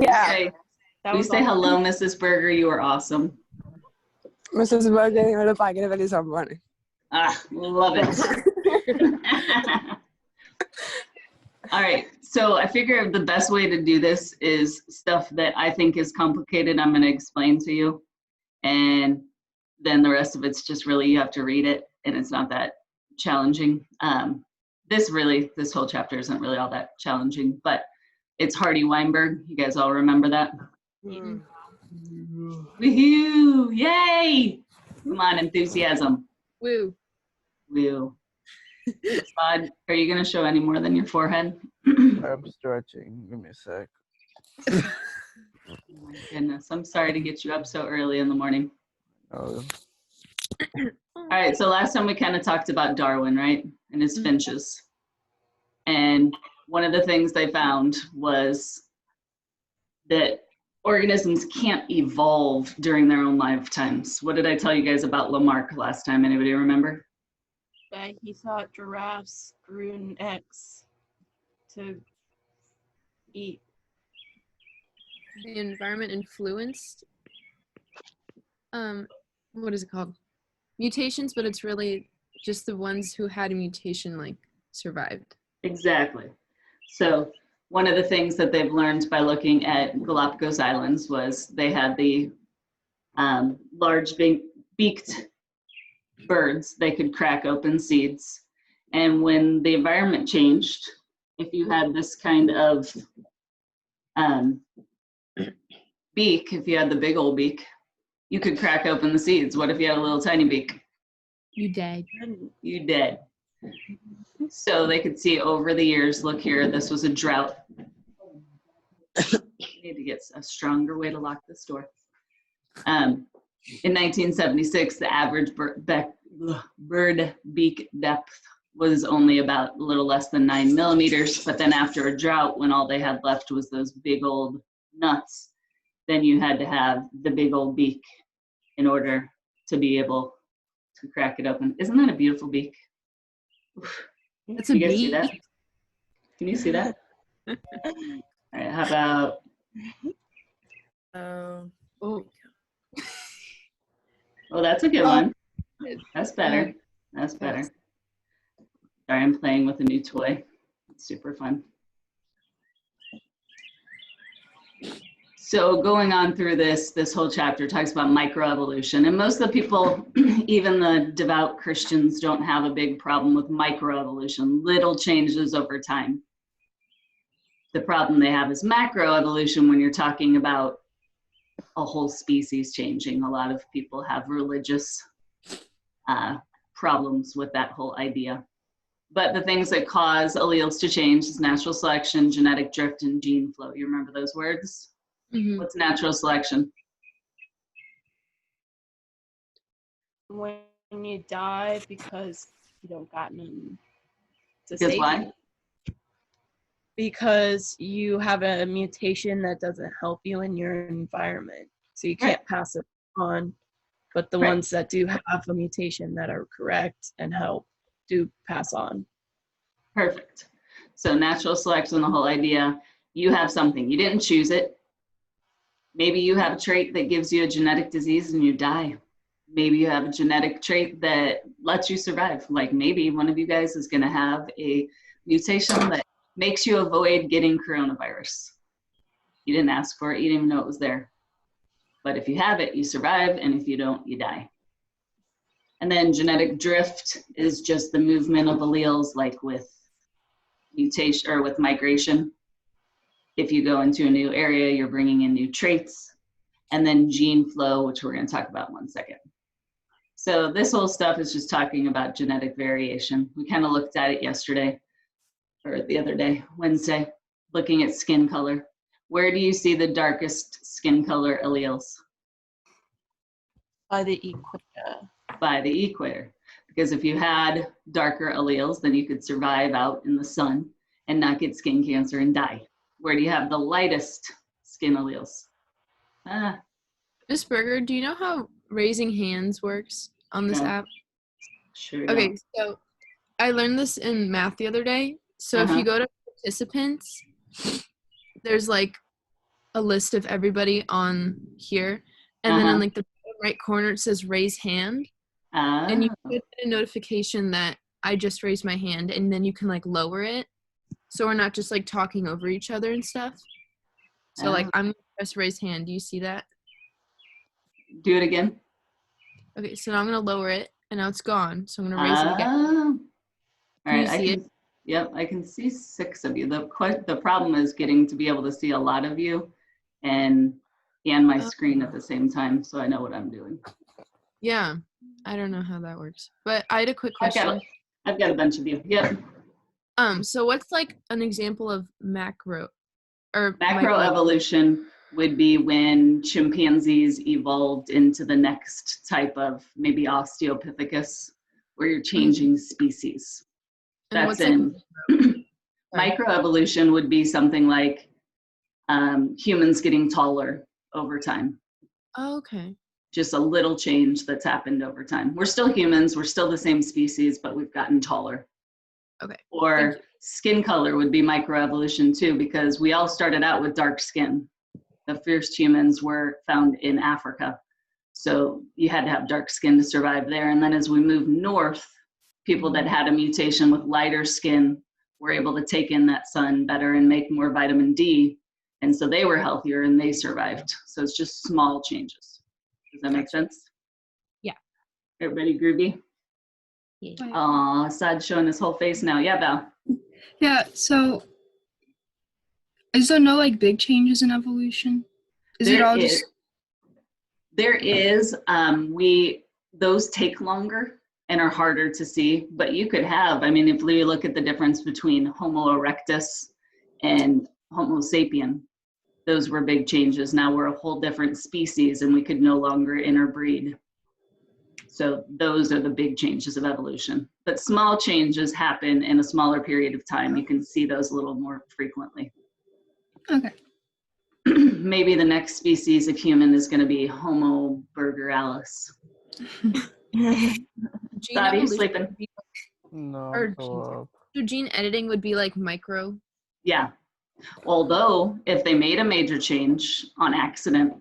Yeah. We say hello, Mrs. Berger. You are awesome. Mrs. Berger, ഇവിടെ ഭയങ്കര വലിയ സംഭവമാണ്. Love it. All right. So I figure the best way to do this is stuff that I think is complicated. I'm going to explain to you. And then the rest of it's just really, you have to read it. And it's not that challenging. This whole chapter isn't really all that challenging, but it's Hardy Weinberg. You guys all remember that? Mm-hmm. Woohoo! Yay! Come on, enthusiasm. Woo. Woo. Spod, are you going to show any more than your forehead? I'm stretching. Give me a sec. Oh my goodness. I'm sorry to get you up so early in the morning. Oh. All right, so last time we kind of talked about Darwin, right? And his finches. And one of the things they found was that organisms can't evolve during their own lifetimes. What did I tell you guys about Lamarck last time? Anybody remember? That he thought giraffes grew necks to eat. The environment influenced, what is it called? Mutations, but it's really just the ones who had a mutation like survived. Exactly. So one of the things that they've learned by looking at Galapagos Islands was they had the large beaked birds. They could crack open seeds. And when the environment changed, if you had this kind of beak, if you had the big old beak, you could crack open the seeds. What if you had a little tiny beak? You dead. You dead. So they could see over the years, look here, this was a drought. Need to get a stronger way to lock this door. In 1976, the average bird beak depth was only about a little less than 9 millimeters. But then after a drought, when all they had left was those big old nuts, then you had to have the big old beak in order to be able to crack it open. Isn't that a beautiful beak? That's you a guys beak. see that? Can you see that? All right, how about? Oh, that's a good one. That's better. That's better. Sorry, I'm playing with a new toy. It's super fun. So going on through this whole chapter talks about microevolution. And most of the people, even the devout Christians, don't have a big problem with microevolution, little changes over time. The problem they have is macroevolution when you're talking about a whole species changing. A lot of people have religious problems with that whole idea. But the things that cause alleles to change is natural selection, genetic drift, and gene flow. You remember those words? Mm-hmm. What's natural selection? When you die because you don't got none to Because save why? you. Because you have a mutation that doesn't help you in your environment. So you can't pass it on. But the ones that do have a mutation that are correct and help do pass on. Perfect. So natural selection, the whole idea, you have something, you didn't choose it. Maybe you have a trait that gives you a genetic disease and you die. Maybe you have a genetic trait that lets you survive. Like maybe one of you guys is going to have a mutation that makes you avoid getting coronavirus. You didn't ask for it, you didn't even know it was there. But if you have it, you survive, and if you don't, you die. And then genetic drift is just the movement of alleles, like with mutation or with migration. If you go into a new area, you're bringing in new traits. And then gene flow, which we're going to talk about in 1 second. So this whole stuff is just talking about genetic variation. We kind of looked at it yesterday, or the other day, Wednesday, looking at skin color. Where do you see the darkest skin color alleles? By the equator. By the equator. Because if you had darker alleles, then you could survive out in the sun and not get skin cancer and die. Where do you have the lightest skin alleles? Miss Berger, do you know how raising hands works on this app? Sure. Okay, so I learned this in math the other day. So if you go to participants, there's like a list of everybody on here, and then in Uh-huh. like the bottom right corner it says raise hand, and you get a notification that I just raised my hand, and then you can like lower it, so we're not just like talking over each other and stuff. So like I'm gonna press raise hand. Do you see that? Do it again. Okay, so now I'm gonna lower it, and now it's gone. So I'm gonna raise it again. All Can right, you see it? Yep, I can see 6 of you. The problem is getting to be able to see a lot of you and my Oh. screen at the same time, so I know what I'm doing. Yeah, I don't know how that works, but I had a quick I've question. got a bunch of you. Yep. So what's like an example of macro or Macroevolution would be when chimpanzees evolved into the next type of maybe Australopithecus, where you're changing species. And That's what's like in sorry. microevolution would be something like humans getting taller over time. Oh, okay. Just a little change that's happened over time. We're still humans, we're still the same species, but we've gotten taller. Okay. Thank Or you. skin color would be microevolution too, because we all started out with dark skin. The first humans were found in Africa. So you had to have dark skin to survive there. And then as we moved north, people that had a mutation with lighter skin were able to take in that sun better and make more vitamin D. And so they were healthier and they survived. So it's just small changes. Does that make sense? Yeah. Everybody groovy? Yeah. Aw, Assad's showing his whole face now. Yeah, Val. Yeah, so is there no like big changes in evolution? Is it all just There is. Those take longer and are harder to see, but you could have, I mean, if we look at the difference between Homo erectus and Homo sapien, those were big changes. Now we're a whole different species and we could no longer interbreed. So those are the big changes of evolution. But small changes happen in a smaller period of time. You can see those a little more frequently. okay? Maybe the next species of human is going to be Homo burgeralis. Gene Bobby, evolution sleeping? would be- No, or I'm so up. so gene editing would be like micro. Yeah. Although, if they made a major change on accident,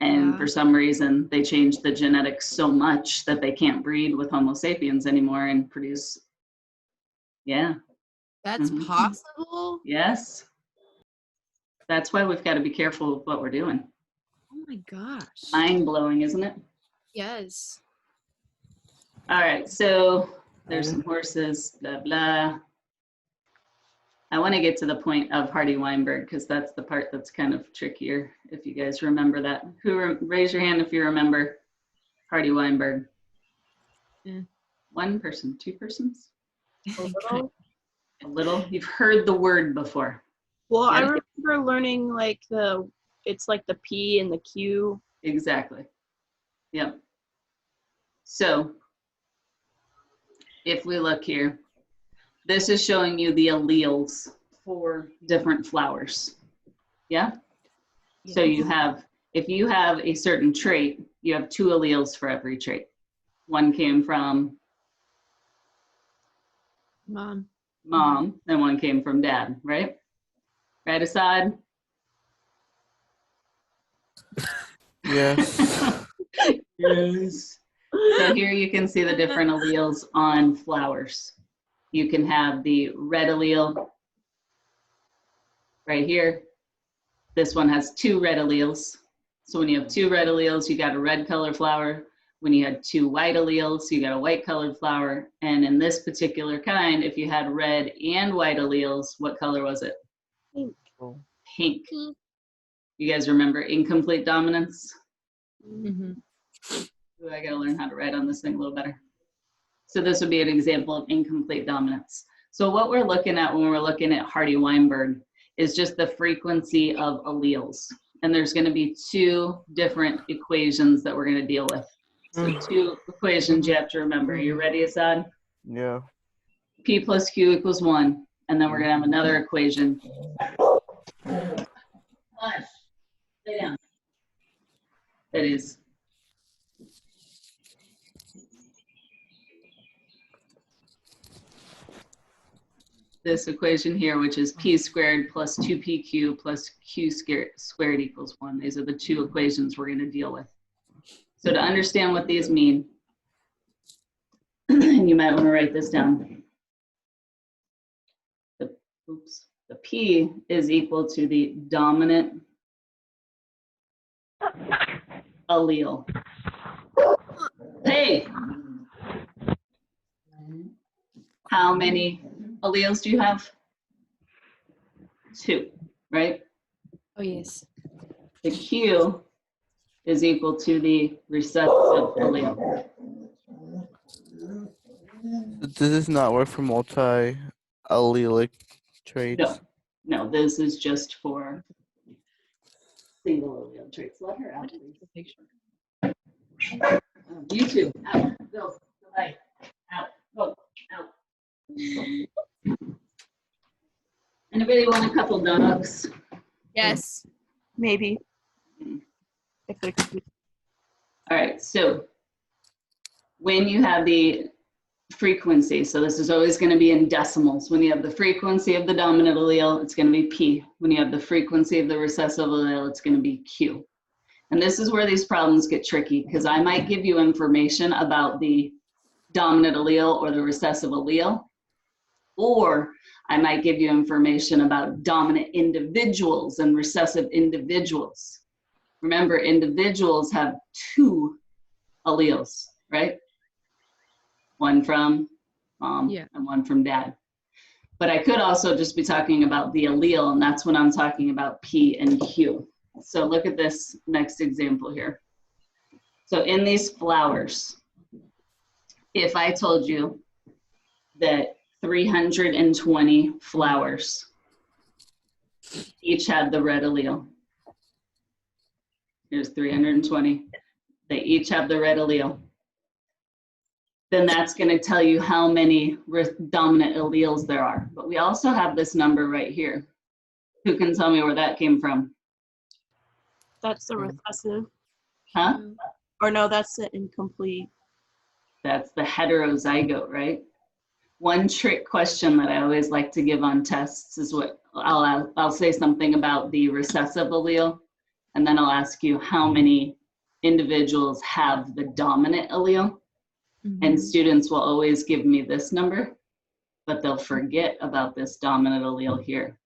and Yeah. for some reason they changed the genetics so much that they can't breed with Homo sapiens anymore and produce, yeah, That's Mhm. possible? yes. That's why we've got to be careful with what we're doing. Oh my gosh. Mind blowing, isn't it? Yes. All right, so there's some horses, blah, blah. I want to get to the point of Hardy Weinberg because that's the part that's kind of trickier, if you guys remember that. Raise your hand if you remember Hardy Weinberg. Yeah. One person, two persons? A little. A little? You've heard the word before. Well, I Yeah. remember learning like it's like the P and the Q. Exactly. Yep. So if we look here, this is showing you the alleles for different flowers. Yeah? So you have, if you have a certain trait, you have 2 alleles for every trait. One came from Mom. mom, and one came from dad, right? Right, Assad? Yes. Yes. So here you can see the different alleles on flowers. You can have the red allele right here. This one has 2 red alleles. So when you have 2 red alleles, you got a red color flower. When you had 2 white alleles, you got a white colored flower. And in this particular kind, if you had red and white alleles, what color was it? Oh, Pink. You guys remember incomplete dominance? Mm-hmm. Ooh, I gotta learn how to write on this thing a little better. So this would be an example of incomplete dominance. So what we're looking at when we're looking at Hardy Weinberg is just the frequency of alleles. And there's gonna be 2 different equations that we're gonna deal with. So 2 equations you have to remember. Are you ready, Assad? yeah. P plus Q equals 1. And then we're gonna have another equation. Hush. Lay down. That is this equation here, which is p squared plus 2pq plus q squared equals 1. These are the two equations we're going to deal with. So to understand what these mean, you might want to write this down. The p is equal to the dominant allele. Hey! How many alleles do you have? 2, right? Oh, yes. The q is equal to the recessive allele. Does this not work for multi-allelic traits? No, this is just for single allele traits. Let her out, please. You two, out, go, bye, out, go, out. Anybody want a couple dogs? Yes. Maybe. If they're All right, so when you have the frequency, so this is always going to be in decimals. When you have the frequency of the dominant allele, it's going to be P. When you have the frequency of the recessive allele, it's going to be Q. And this is where these problems get tricky, because I might give you information about the dominant allele or the recessive allele, or I might give you information about dominant individuals and recessive individuals. Remember, individuals have 2 alleles, right? One from mom and one from dad. But I could also just be talking about the allele, and that's when I'm talking about P and Q. So look at this next example here. So in these flowers, if I told you that 320 flowers each had the red allele. Here's 320. They each have the red allele. Then that's going to tell you how many dominant alleles there are. But we also have this number right here. Who can tell me where that came from? That's the recessive. Huh? Or no, that's the incomplete. That's the heterozygote, right? One trick question that I always like to give on tests is what I'll say something about the recessive allele, and then I'll ask you how many individuals have the dominant allele. And students will always give me this number, but they'll forget about this dominant allele here.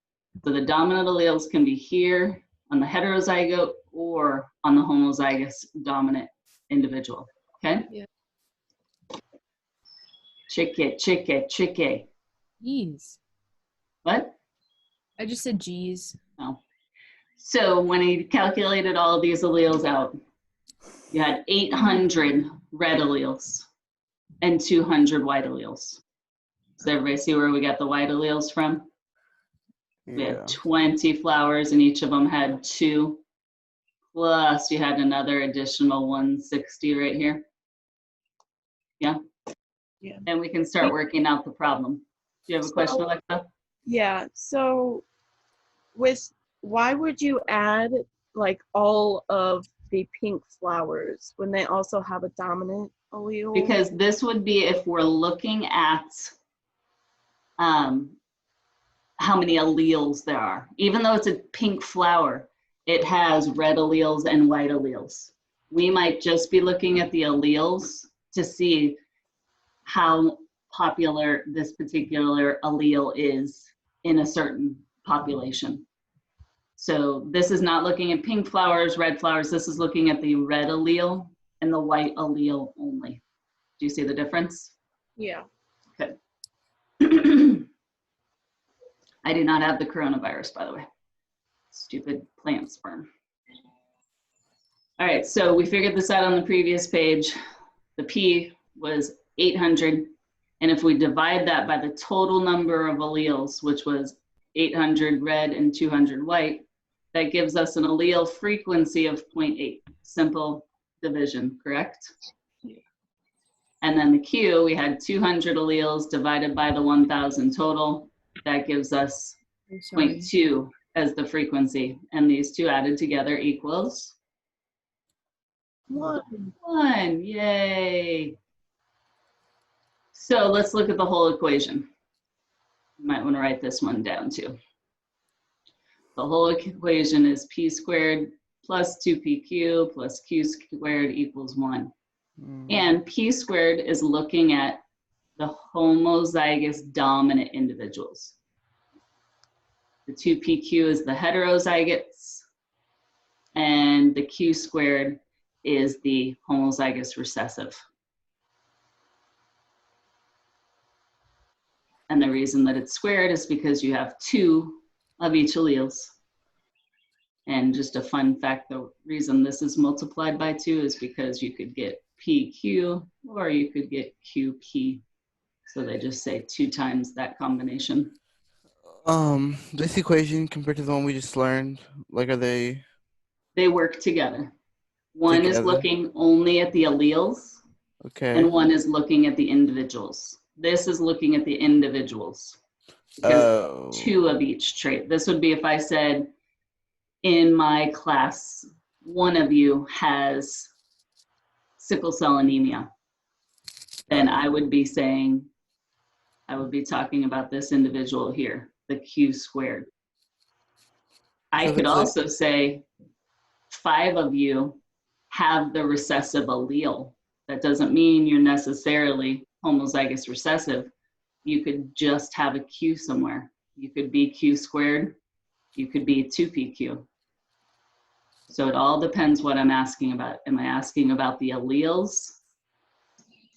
So the dominant alleles can be here on the heterozygote or on the homozygous dominant individual, okay? Yeah. Chicky. Jeez. What? I just said geez. Oh. So when he calculated all of these alleles out, you had 800 red alleles and 200 white alleles. Does everybody see where we got the white alleles from? We had 20 flowers and each of them had 2. Plus you had another additional 160 right here. Yeah? Yeah. And we can start working out the problem. Do you have a question, Alexa? Yeah, so why would you add like all of the pink flowers when they also have a dominant allele? Because this would be if we're looking at how many alleles there are. Even though it's a pink flower, it has red alleles and white alleles. We might just be looking at the alleles to see how popular this particular allele is in a certain population. So this is not looking at pink flowers, red flowers. This is looking at the red allele and the white allele only. Do you see the difference? Yeah. Okay. I do not have the coronavirus, by the way. Stupid plant sperm. All right, so we figured this out on the previous page. The P was 800, and if we divide that by the total number of alleles, which was 800 red and 200 white, that gives us an allele frequency of 0.8. Simple division, correct? Yeah. And then the Q, we had 200 alleles divided by the 1,000 total. That gives us 0.2 as the frequency. And these two added together equals 1. Yay. So let's look at the whole equation. You might want to write this one down too. The whole equation is p squared plus 2pq plus q squared equals 1. And p squared is looking at the homozygous dominant individuals. The 2pq is the heterozygotes, and the q squared is the homozygous recessive. And the reason that it's squared is because you have 2 of each alleles. And just a fun fact, the reason this is multiplied by 2 is because you could get PQ or you could get QP. So they just say 2 times that combination. This equation compared to the one we just learned, like, are they? They work together. One is looking only at the alleles, Okay. and one is looking at the individuals. This is looking at the individuals. Because 2 of each trait. This would be if I said, in my class, one of you has sickle cell anemia. Then I would be saying, I would be talking about this individual here, the Q squared. I could also say 5 of you have the recessive allele. That doesn't mean you're necessarily homozygous recessive. You could just have a Q somewhere. You could be Q squared. You could be 2PQ. So it all depends what I'm asking about. Am I asking about the alleles?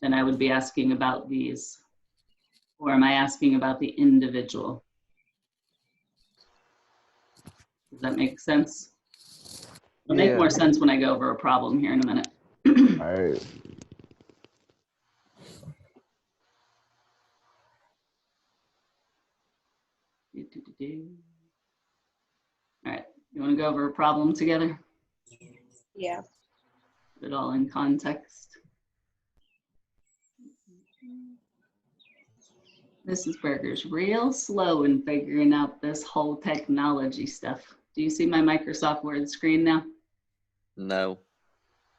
Then I would be asking about these. Or am I asking about the individual? Does that make sense? It'll make more sense when I go over a problem here in a minute. All right. All right, you want to go over a problem together? Yeah. Put it all in context. Mrs. Berger's real slow in figuring out this whole technology stuff. Do you see my Microsoft Word screen now? No.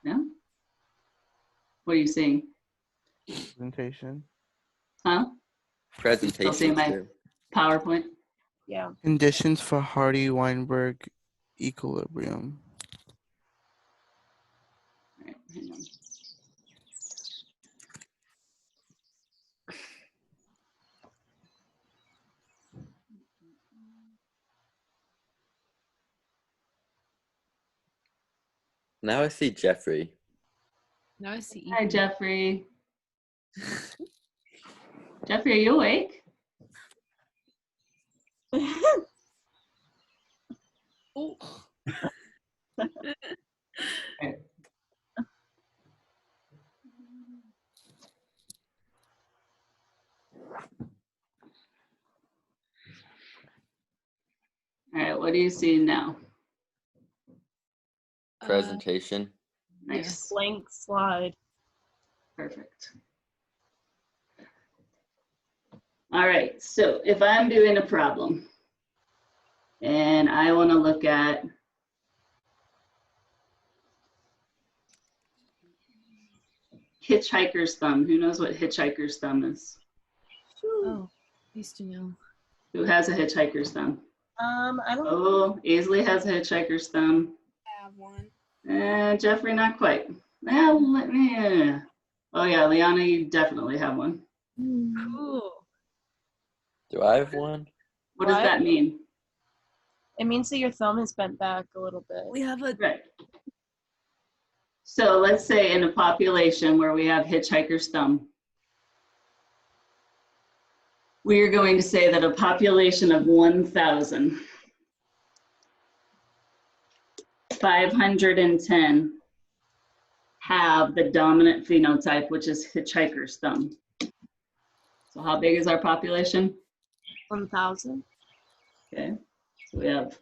No? What are you seeing? Presentation. Huh? Presentation. I'll see my PowerPoint. Yeah. Conditions for Hardy-Weinberg equilibrium. All right, hang on. Now I see Jeffrey. Now I see. Hi, Jeffrey. Jeffrey, are you awake? Oh. All right, what do you see now? Presentation. Nice. Blank slide. Perfect. All right, so if I'm doing a problem and I want to look at hitchhiker's thumb. Who knows what hitchhiker's thumb is? Oh, I used to know. Who has a hitchhiker's thumb? I don't. Oh, Aisley has a hitchhiker's thumb. I have one. Jeffrey, not quite. Well, let me. Oh yeah, Liana, you definitely have one. Cool. Do I have one? What does that mean? It means that your thumb is bent back a little bit. We have a. Right. So let's say in a population where we have hitchhiker's thumb, we are going to say that a population of 1,000, 510 have the dominant phenotype, which is hitchhiker's thumb. So how big is our population? 1,000. Okay, so we have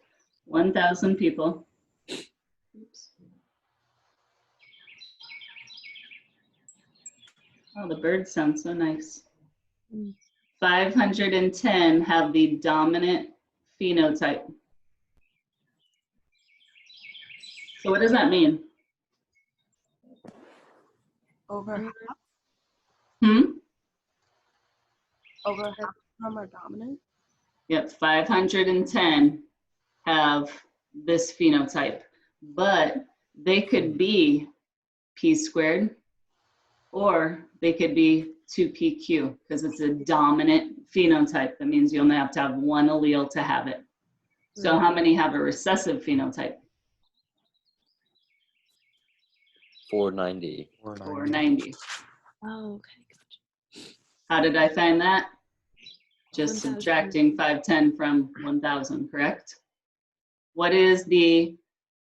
1,000 people. Oops. Oh, the birds sound so nice. 510 have the dominant phenotype. So what does that mean? Over Hmm? half of them are dominant. Yep, 510 have this phenotype, but they could be P squared, or they could be 2PQ, because it's a dominant phenotype. That means you only have to have one allele to have it. So how many have a recessive phenotype? 490. 490. Oh, okay. How did I find that? Just 1,000. subtracting 510 from 1,000, correct? What is the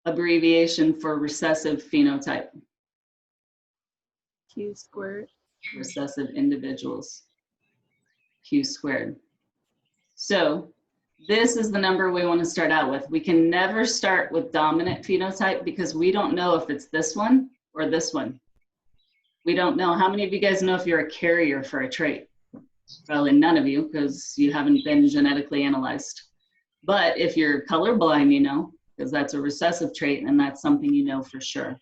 abbreviation for recessive phenotype? Q squared. Recessive individuals, Q squared. So this is the number we want to start out with. We can never start with dominant phenotype because we don't know if it's this one or this one. We don't know. How many of you guys know if you're a carrier for a trait? Probably none of you, because you haven't been genetically analyzed. But if you're colorblind, you know, because that's a recessive trait and that's something you know for sure.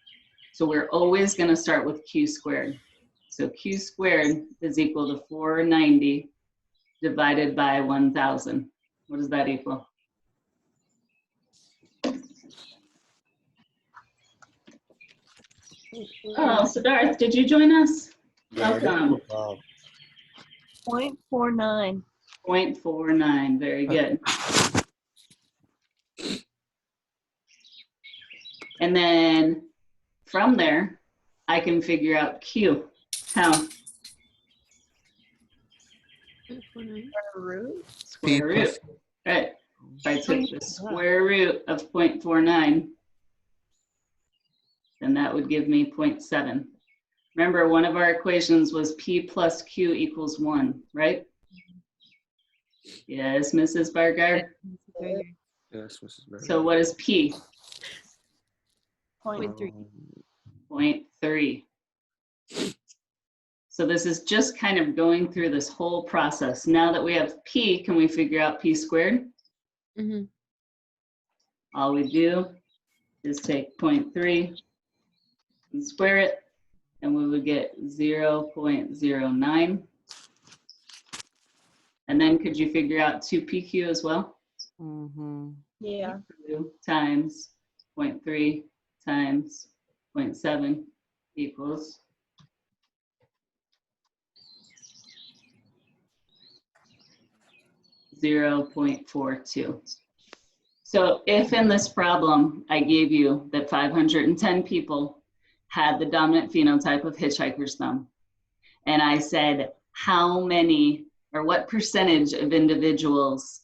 So we're always going to start with Q squared. So Q squared is equal to 490 divided by 1,000. What does that equal? Oh, Siddharth, did you join us? Welcome. 0.49. 0.49, very good. And then from there, I can figure out Q. How? Square root. Right. If I took the square root of 0.49, then that would give me 0.7. Remember, one of our equations was P plus Q equals 1, right? Yes, Mrs. Bargard? Yes, Mrs. Berger. So what is P? 0.3. 0.3. So this is just kind of going through this whole process. Now that we have P, can we figure out P squared? Mm-hmm. All we do is take 0.3 and square it, and we would get 0.09. And then could you figure out 2PQ as well? Mm-hmm. Yeah. 2 times 0.3 times 0.7 equals 0.42. So if in this problem I gave you that 510 people had the dominant phenotype of hitchhiker's thumb, and I said how many or what percentage of individuals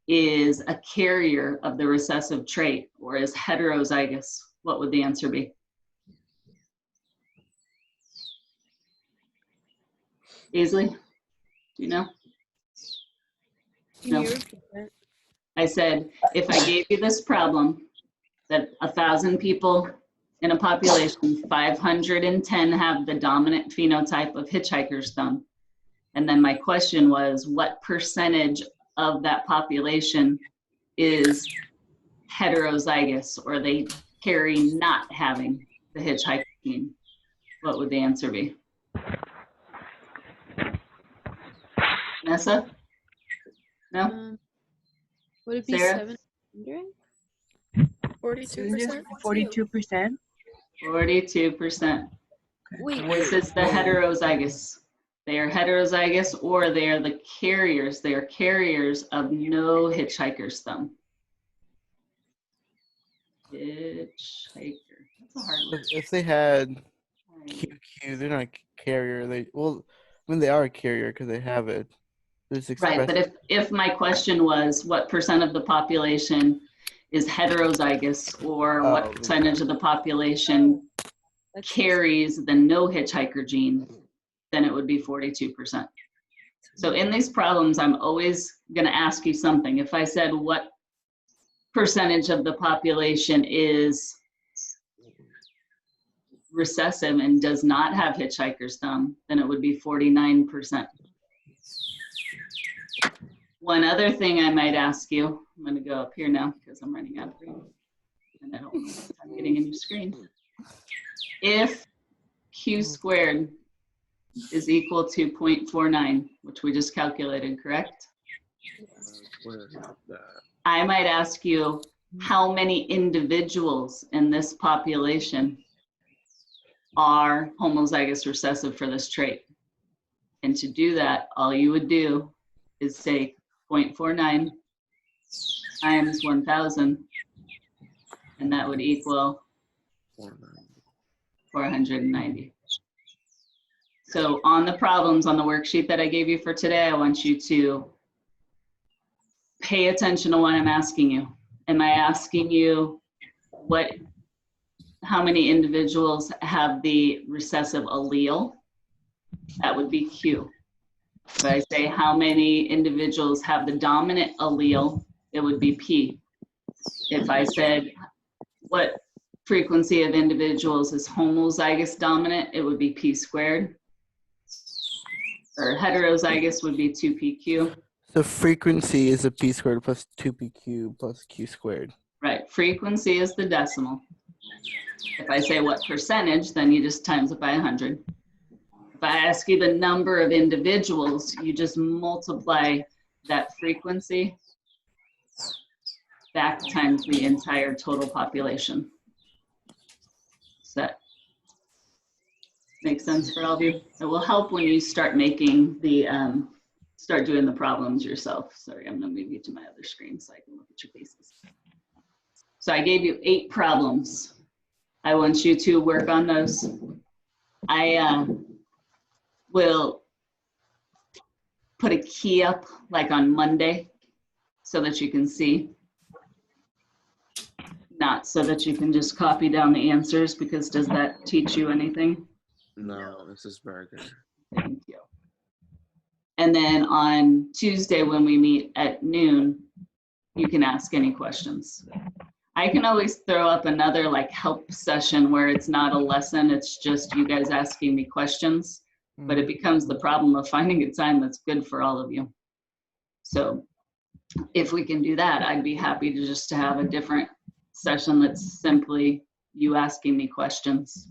is a carrier of the recessive trait or is heterozygous, what would the answer be? Easily? Do you know? No. I said, if I gave you this problem, that 1,000 people in a population, 510 have the dominant phenotype of hitchhiker's thumb. And then my question was, what percentage of that population is heterozygous, or they carry not having the hitchhiker gene? What would the answer be? Nessa? No? Would it be Sarah? 700? 42%? 42%. 42%. Wait, This is the heterozygous. They are heterozygous, or they are the carriers. They are carriers of no hitchhiker's thumb. Hitchhiker. That's a hard word. If they had QQ, they're not a carrier. They are a carrier because they have it. Right, but if my question was what percent of the population is heterozygous, or what percentage of the population carries the no hitchhiker gene, then it would be 42%. So in these problems, I'm always going to ask you something. If I said what percentage of the population is recessive and does not have hitchhiker's thumb, then it would be 49%. One other thing I might ask you, I'm going to go up here now because I'm running out of room and I don't want I'm getting a new screen. If Q squared is equal to 0.49, which we just calculated, correct? I might ask you how many individuals in this population are homozygous recessive for this trait. And to do that, all you would do is say 0.49 times 1,000, and that would equal 490. So on the problems on the worksheet that I gave you for today, I want you to pay attention to what I'm asking you. Am I asking you how many individuals have the recessive allele? That would be Q. If I say how many individuals have the dominant allele, it would be P. If I said what frequency of individuals is homozygous dominant, it would be P squared. Or heterozygous would be 2PQ. So frequency is a p squared plus 2pq plus q squared. Right, frequency is the decimal. If I say what percentage, then you just times it by 100. If I ask you the number of individuals, you just multiply that frequency back times the entire total population. Does that make sense for all of you? It will help when you start making the, start doing the problems yourself. Sorry, I'm gonna move you to my other screen so I can look at your faces. So I gave you 8 problems. I want you to work on those. I will put a key up like on Monday so that you can see. Not so that you can just copy down the answers, because does that teach you anything? No, Mrs. Berger. Thank you. And then on Tuesday when we meet at noon, you can ask any questions. I can always throw up another like help session where it's not a lesson, it's just you guys asking me questions, but it becomes the problem of finding a time that's good for all of you. So if we can do that, I'd be happy to just to have a different session that's simply you asking me questions.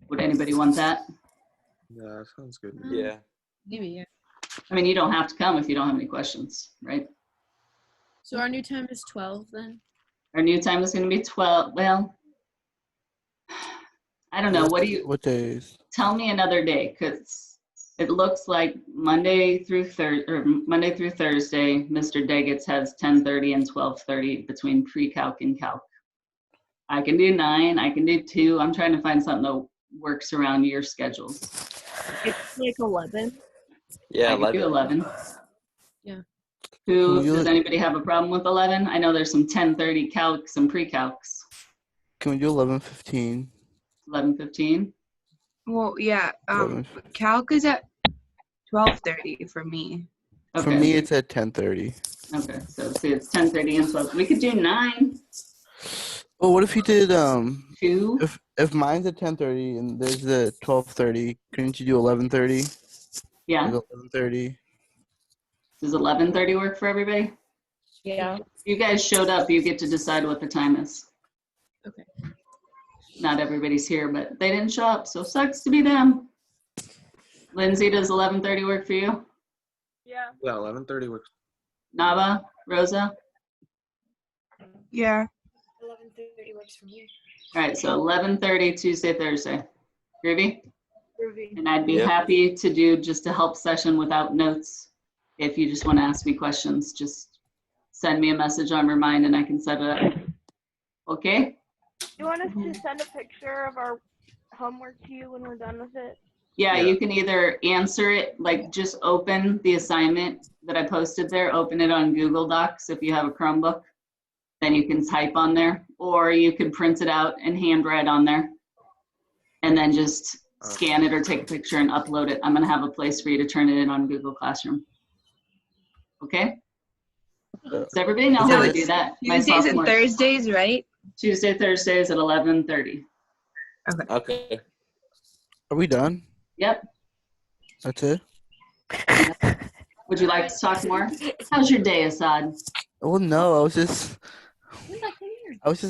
Would anybody want that? Yeah, that sounds good. Yeah. Maybe, yeah. I mean, you don't have to come if you don't have any questions, right? So our new time is 12 then? Our new time is going to be 12. Well, I don't know. What do you, What days? tell me another day, because it looks like Monday through Thursday, Mr. Deggets has 10:30 and 12:30 between pre-calc and calc. I can do 9, I can do 2. I'm trying to find something that works around your schedules. It's like 11. Yeah, I can do 11. Yeah. Does anybody have a problem with 11? I know there's some 10:30 calcs and pre-calcs. Can we do 11:15? 11:15? Well, yeah. 11. Calc is at 12:30 for me. Okay. For me, it's at 10:30. Okay, so see, it's 10:30 and 12. We could do 9. Well, what if you did 2. if mine's at 10:30 and there's the 12:30, couldn't you do 11:30? Yeah. 11:30. Does 11:30 work for everybody? Yeah. You guys showed up, you get to decide what the time is. Okay. Not everybody's here, but they didn't show up, so sucks to be them. Lindsay, does 11:30 work for you? Yeah. Yeah, 11:30 works. Nava, Rosa? Yeah. 11:30 works for me. All right, so 11:30 Tuesday, Thursday. Groovy? Groovy. And I'd be Yep. happy to do just a help session without notes. If you just want to ask me questions, just send me a message on Remind and I can set it up. Okay? You want us to send a picture of our homework to you when we're done with it? Yeah, Yeah. you can either answer it, like just open the assignment that I posted there, open it on Google Docs if you have a Chromebook. Then you can type on there, or you can print it out and handwrite on there. And then just scan it or take a picture and upload it. I'm gonna have a place for you to turn it in on Google Classroom. Okay? Does everybody know how to do that? My Tuesdays and sophomore- Thursdays, right? Tuesday, Thursdays at 11:30. Okay. Are we done? Yep. That's it? Would you like to talk more? How's your day, Assad? Well, no. I was just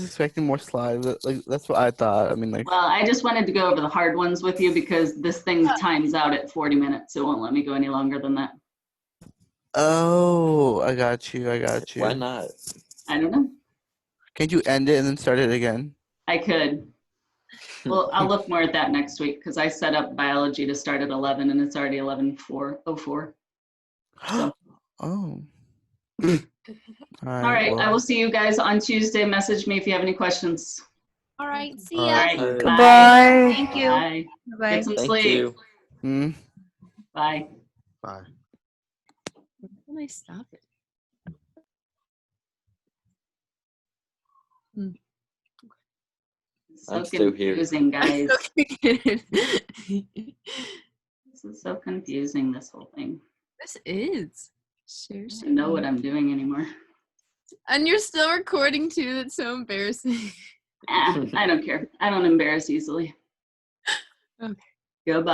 expecting more slides. Like that's what I thought. I mean, like. Well, I just wanted to go over the hard ones with you because this thing times out at 40 minutes. It won't let me go any longer than that. Oh, I got you. I got you. Why not? I don't know. Can't you end it and then start it again? I could. Well, I'll look more at that next week because I set up biology to start at 11 and it's already 11:04. So. Oh. All right. well. I will see you guys on Tuesday. Message me if you have any questions. All right. See All ya. All right. right. Bye. Bye. Goodbye. Thank you. Bye. Bye. Get some Thank sleep. you. Hmm. Bye. Bye. When can I stop it? It's so I'm still here. confusing, guys. this This is so confusing, this whole thing. is. I don't know what I'm doing anymore. And you're still recording too. That's so embarrassing. I don't care. I don't embarrass easily. Okay. Goodbye.